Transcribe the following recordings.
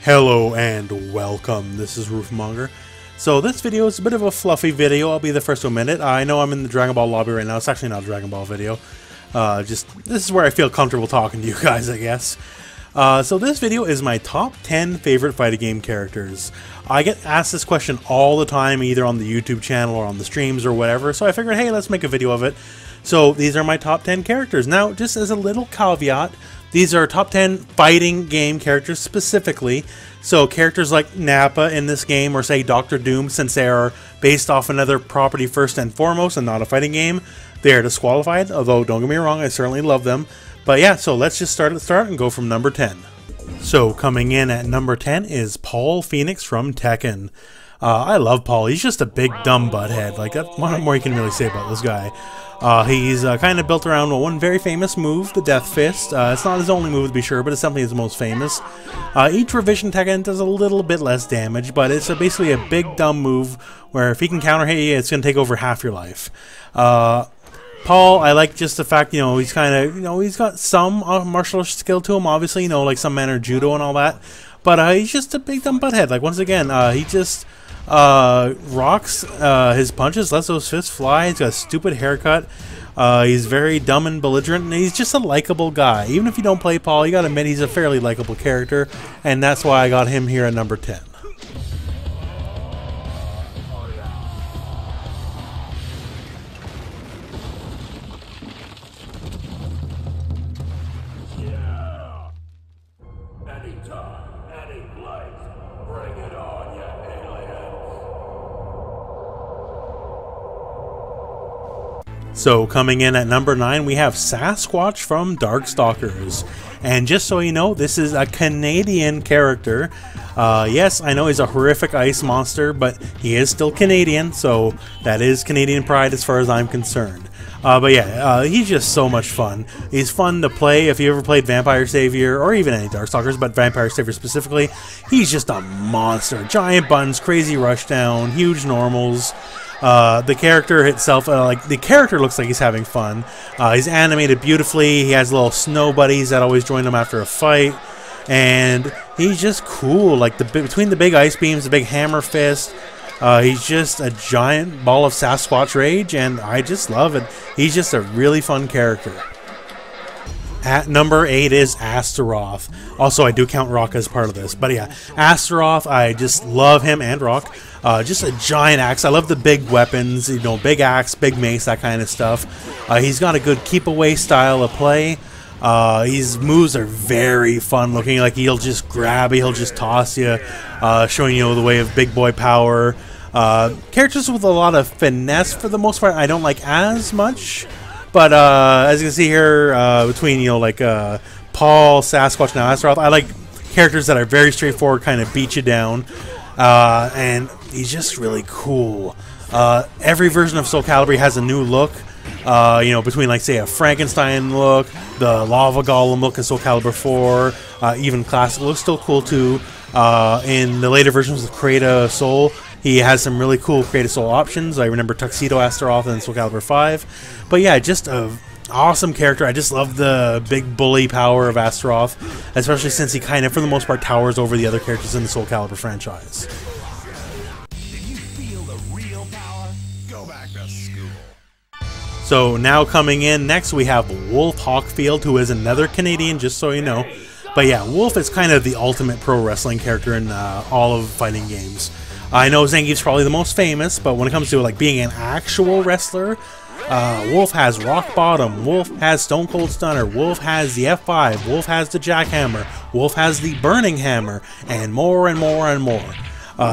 Hello and welcome, this is rooflemonger. So this video is a bit of a fluffy video, I'll be the first to admit it. I know I'm in the Dragon Ball lobby right now, it's actually not a Dragon Ball video. This is where I feel comfortable talking to you guys, I guess. So this video is my top 10 favorite fighting game characters. I get asked this question all the time, either on the YouTube channel or on the streams or whatever, so I figured, hey, let's make a video of it. So these are my top 10 characters. Now, just as a little caveat, these are top 10 fighting game characters specifically. So characters like Nappa in this game, or say Dr. Doom, since they are based off another property first and foremost and not a fighting game, they are disqualified, although don't get me wrong, I certainly love them. But yeah, so let's just start at the start and go from number 10. So coming in at number 10 is Paul Phoenix from Tekken. I love Paul. He's just a big dumb butthead. Like, that's what more you can really say about this guy. He's kind of built around one very famous move, the Death Fist. It's not his only move to be sure, but it's definitely his most famous. Each revision Tekken does a little bit less damage, but it's basically a big dumb move where if he can counter hit you, it's going to take over half your life. Paul, I like just the fact, he's kind of, he's got some martial skill to him, obviously, like some manner of judo and all that. But he's just a big dumb butthead. Like, once again, he just rocks his punches, lets those fists fly. He's got a stupid haircut. He's very dumb and belligerent, and he's just a likable guy. Even if you don't play Paul, you gotta admit he's a fairly likable character, and that's why I got him here at number 10. So coming in at number 9, we have Sasquatch from Darkstalkers. And just so you know, this is a Canadian character. Yes, I know he's a horrific ice monster, but he is still Canadian, so that is Canadian pride as far as I'm concerned. But yeah, he's just so much fun. He's fun to play if you ever played Vampire Savior, or even any Darkstalkers, but Vampire Savior specifically. He's just a monster. Giant buttons, crazy rushdown, huge normals. The character itself, the character looks like he's having fun. He's animated beautifully. He has little snow buddies that always join him after a fight, and he's just cool. Like between the big ice beams, the big hammer fist, he's just a giant ball of Sasquatch rage, and I just love it. He's just a really fun character. At number 8 is Astaroth. Also, I do count Rock as part of this. But yeah, Astaroth, I just love him, and Rock. Just a giant axe. I love the big weapons, big axe, big mace, that kind of stuff. He's got a good keep-away style of play. His moves are very fun looking. Like, he'll just grab you, he'll just toss you, showing you the way of big boy power. Characters with a lot of finesse for the most part I don't like as much. But as you can see here, between Paul, Sasquatch, and Astaroth, I like characters that are very straightforward, kind of beat you down, and he's just really cool. Every version of Soul Calibur has a new look. Between say a Frankenstein look, the Lava Golem look in Soul Calibur 4, even classic looks still cool too. In the later versions of Creator Soul, he has some really cool Creative Soul options. I remember Tuxedo Astaroth in Soul Calibur 5. But yeah, just an awesome character. I just love the big bully power of Astaroth, especially since he kind of, for the most part, towers over the other characters in the Soul Calibur franchise. Did you feel the real power? Go back to school. So now coming in next, we have Wolf Hawkfield, who is another Canadian, just so you know. But yeah, Wolf is kind of the ultimate pro wrestling character in all of fighting games. I know Zangief's probably the most famous, but when it comes to being an actual wrestler, Wolf has Rock Bottom, Wolf has Stone Cold Stunner, Wolf has the F5, Wolf has the Jackhammer, Wolf has the Burning Hammer, and more and more and more.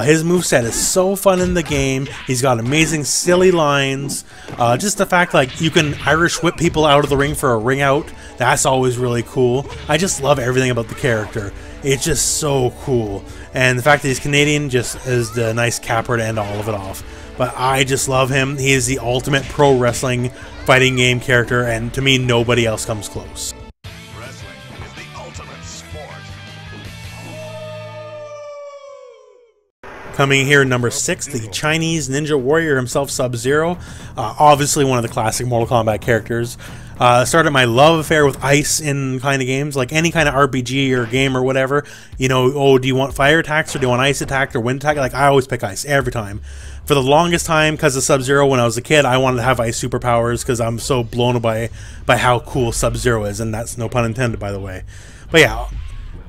His moveset is so fun in the game. He's got amazing silly lines. Just the fact you can Irish whip people out of the ring for a ring out, that's always really cool. I just love everything about the character. It's just so cool. And the fact that he's Canadian just is the nice capper to end all of it off. But I just love him. He is the ultimate pro wrestling fighting game character, and to me, nobody else comes close. Wrestling is the ultimate sport. Coming here, number 6, the Chinese Ninja Warrior himself, Sub-Zero. Obviously one of the classic Mortal Kombat characters. Started my love affair with ice in kind of games, like any kind of RPG or game or whatever. You know, oh, do you want fire attacks or do you want ice attack or wind attack? Like, I always pick ice every time. For the longest time, because of Sub-Zero, when I was a kid, I wanted to have ice superpowers because I'm so blown away by how cool Sub-Zero is, and that's no pun intended, by the way. But yeah,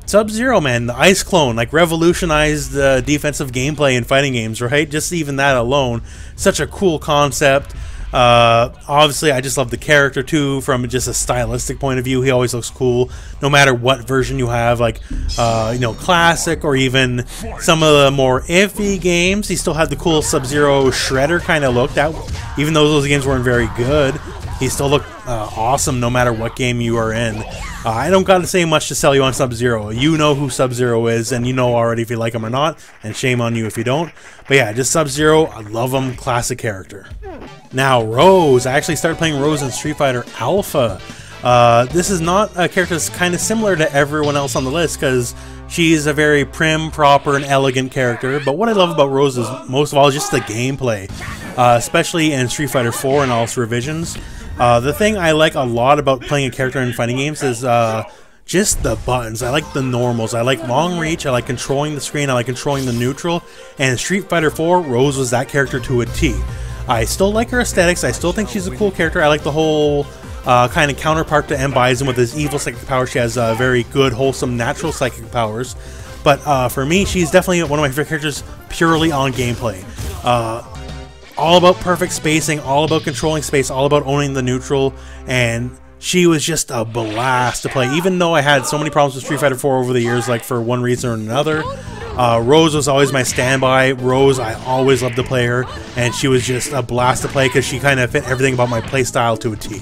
Sub-Zero, man, the ice clone, like, revolutionized the defensive gameplay in fighting games, right? Just even that alone, such a cool concept. Obviously, I just love the character too, from just a stylistic point of view. He always looks cool, no matter what version you have, like, you know, classic or even some of the more iffy games. He still had the cool Sub-Zero Shredder kind of look. That, even though those games weren't very good, he still looked awesome no matter what game you are in. I don't got to say much to sell you on Sub-Zero. You know who Sub-Zero is, and you know already if you like him or not, and shame on you if you don't. But yeah, just Sub-Zero, I love him, classic character. Now, Rose. I actually started playing Rose in Street Fighter Alpha. This is not a character that's kind of similar to everyone else on the list, because she's a very prim, proper, and elegant character. But what I love about Rose is, most of all, just the gameplay, especially in Street Fighter 4 and all its revisions. The thing I like a lot about playing a character in fighting games is just the buttons. I like the normals. I like long reach. I like controlling the screen. I like controlling the neutral. And in Street Fighter 4, Rose was that character to a T. I still like her aesthetics. I still think she's a cool character. I like the whole kind of counterpart to M. Bison with his evil psychic power. She has very good, wholesome, natural psychic powers. But for me, she's definitely one of my favorite characters purely on gameplay. All about perfect spacing, all about controlling space, all about owning the neutral, and she was just a blast to play. Even though I had so many problems with Street Fighter 4 over the years, like for one reason or another, Rose was always my standby. Rose, I always loved to play her, and she was just a blast to play because she kind of fit everything about my playstyle to a T.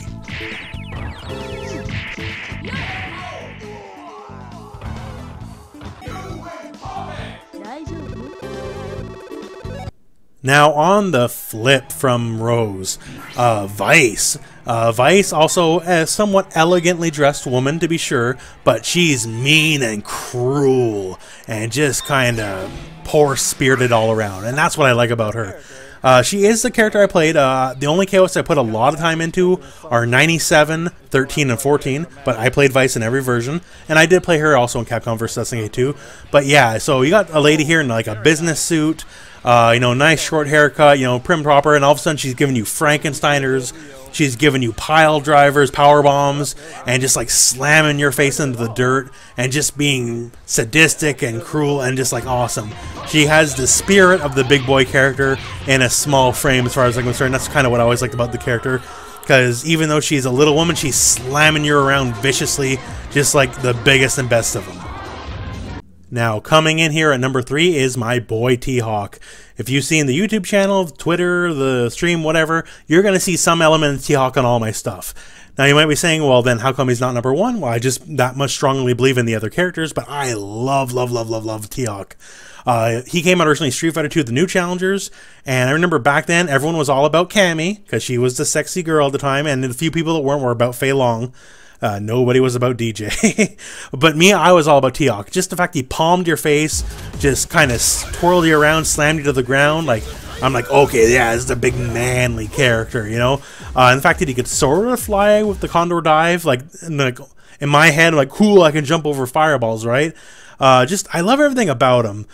Now, on the flip from Rose, Vice. Vice, also a somewhat elegantly dressed woman, to be sure, but she's mean and cruel and just kind of poor-spirited all around, and that's what I like about her. She is the character I played. The only KOs I put a lot of time into are 97, 13, and 14, but I played Vice in every version, and I did play her also in Capcom vs. SNK 2. But yeah, so you got a lady here in like a business suit, you know, nice short haircut, you know, prim proper, and all of a sudden she's giving you Frankensteiners, she's giving you pile drivers, power bombs, and just like slamming your face into the dirt, and just being sadistic and cruel and just like awesome. She has the spirit of the big boy character in a small frame as far as I'm concerned. That's kind of what I always liked about the character, because even though she's a little woman, she's slamming you around viciously, just like the biggest and best of them. Now, coming in here at number 3 is my boy t.hawk. If you've seen the YouTube channel, Twitter, the stream, whatever, you're going to see some element of t.hawk on all my stuff. Now, you might be saying, well, then how come he's not number 1? Well, I just that much strongly believe in the other characters, but I love t.hawk. He came out originally Street Fighter 2, the New Challengers, and I remember back then everyone was all about Cammy, because she was the sexy girl at the time, and the few people that weren't were about Fei Long. Nobody was about DJ. But me, I was all about t.hawk. Just the fact he palmed your face, just kind of twirled you around, slammed you to the ground. Like, I'm like, okay, yeah, this is a big manly character, you know? And the fact that he could sort of fly with the Condor Dive, like in my head, like, cool, I can jump over fireballs, right? I love everything about him.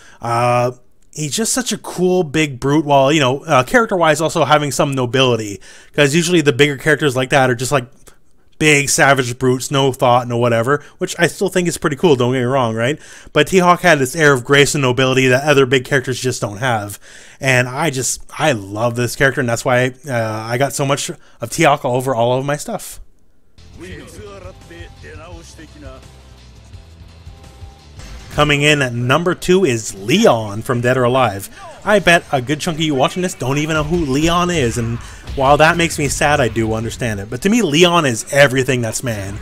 He's just such a cool big brute, while, you know, character-wise also having some nobility. Because usually the bigger characters like that are just like big savage brutes, no thought, no whatever, which I still think is pretty cool, don't get me wrong, right? But t.hawk had this air of grace and nobility that other big characters just don't have. And I love this character, and that's why I got so much of t.hawk all over all of my stuff. Coming in at number 2 is Leon from Dead or Alive. I bet a good chunk of you watching this don't even know who Leon is, and while that makes me sad, I do understand it. But to me, Leon is everything that's man.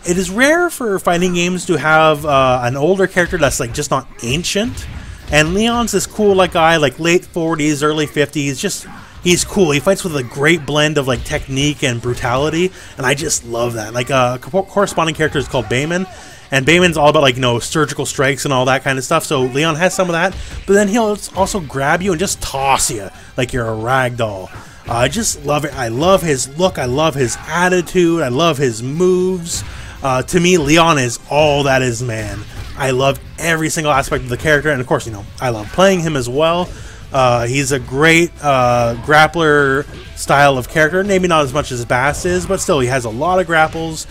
It is rare for fighting games to have an older character that's like just not ancient. And Leon's this cool like guy, like late 40s, early 50s. Just he's cool. He fights with a great blend of like technique and brutality, and I just love that. Like a corresponding character is called Bayman. And Bayman's all about, like, you know, surgical strikes and all that kind of stuff. So Leon has some of that, but then he'll also grab you and just toss you like you're a rag doll. I just love it. I love his look. I love his attitude. I love his moves. To me, Leon is all that is man. I love every single aspect of the character, and of course, you know, I love playing him as well. He's a great grappler style of character. Maybe not as much as Bass is, but still, he has a lot of grapples.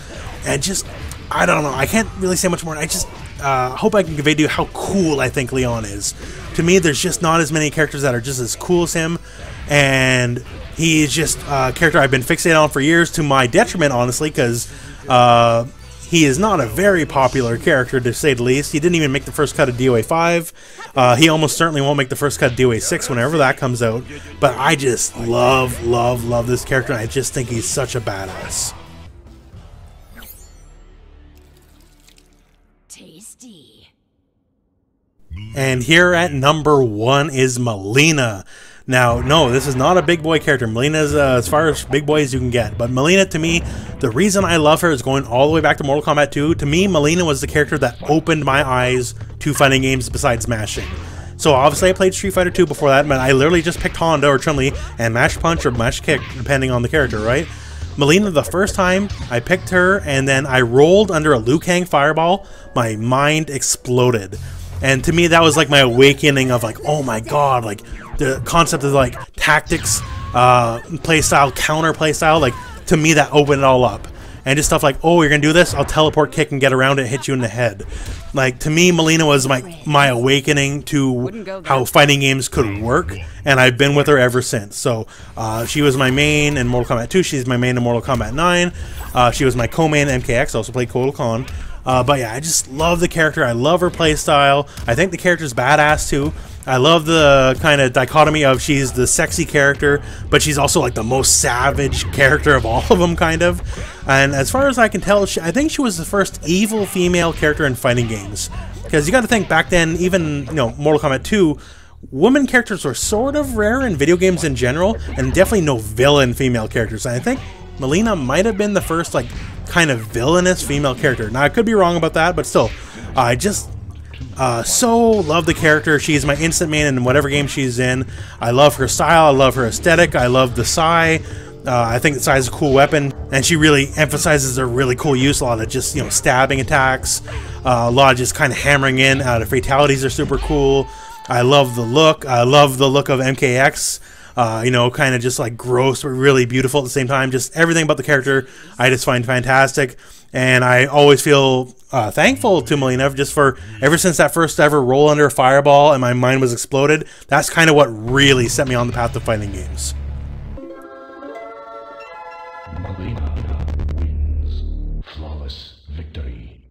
And just, I don't know, I can't really say much more. I just hope I can convey to you how cool I think Leon is. To me, there's just not as many characters that are just as cool as him. And he's just a character I've been fixated on for years, to my detriment, honestly, because he is not a very popular character, to say the least. He didn't even make the first cut of DOA 5. He almost certainly won't make the first cut of DOA 6 whenever that comes out. But I just love this character. I just think he's such a badass. Tasty. And here at number 1 is Melina. Now, no, this is not a big boy character. Melina is as far as big boy as you can get. But Melina, to me, the reason I love her is going all the way back to Mortal Kombat 2. To me, Melina was the character that opened my eyes to fighting games besides mashing. So obviously I played Street Fighter 2 before that, but I literally just picked Honda or Chun-Li and mash punch or mash kick, depending on the character, right? Melina, the first time I picked her and then I rolled under a Liu Kang fireball, my mind exploded. And to me, that was like my awakening of like, oh my god, like the concept of like tactics, playstyle, counter playstyle, like to me that opened it all up. And just stuff like, oh, you're gonna do this? I'll teleport, kick, and get around it and hit you in the head. Like, to me, Melina was my awakening to how fighting games could work, and I've been with her ever since. So, she was my main in Mortal Kombat 2, she's my main in Mortal Kombat 9, she was my co-main in MKX, I also played Kotal Khan. But yeah, I just love the character, I love her playstyle, I think the character's badass too. I love the kind of dichotomy of she's the sexy character, but she's also like the most savage character of all of them, kind of. And as far as I can tell, I think she was the first evil female character in fighting games. Because you got to think, back then, even, you know, Mortal Kombat 2, women characters were sort of rare in video games in general, and definitely no villain female characters. And I think Melina might have been the first, like, kind of villainous female character. Now, I could be wrong about that, but still, I just so love the character. She's my instant main in whatever game she's in. I love her style, I love her aesthetic, I love the Sai. I think the Sai is a cool weapon, and she really emphasizes her really cool use. A lot of just, you know, stabbing attacks, a lot of just kind of hammering in. The fatalities are super cool. I love the look. I love the look of MKX. You know, kind of just like gross but really beautiful at the same time. Just everything about the character I just find fantastic. And I always feel thankful to Melina just for, ever since that first ever roll under a fireball and my mind was exploded, that's kind of what really set me on the path to fighting games. Melina wins. Flawless victory.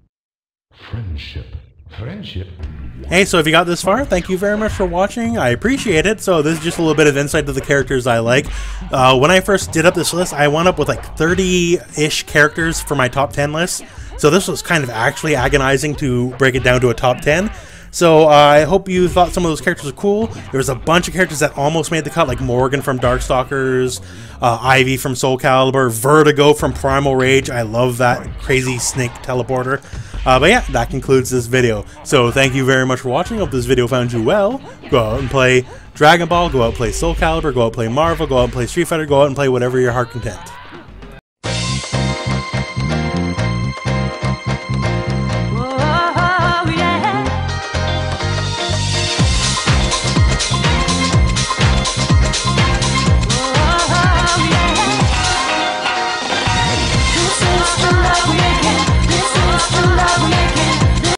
Friendship. Friendship. Hey, so if you got this far, thank you very much for watching. I appreciate it. So this is just a little bit of insight to the characters I like. When I first did up this list, I wound up with like 30-ish characters for my top 10 list. So this was kind of actually agonizing to break it down to a top 10. So I hope you thought some of those characters were cool. There was a bunch of characters that almost made the cut, like Morgan from Darkstalkers, Ivy from Soul Calibur, Vertigo from Primal Rage. I love that crazy snake teleporter. But yeah, that concludes this video. So thank you very much for watching. Hope this video found you well. Go out and play Dragon Ball, go out and play Soul Calibur, go out and play Marvel, go out and play Street Fighter, go out and play whatever your heart content.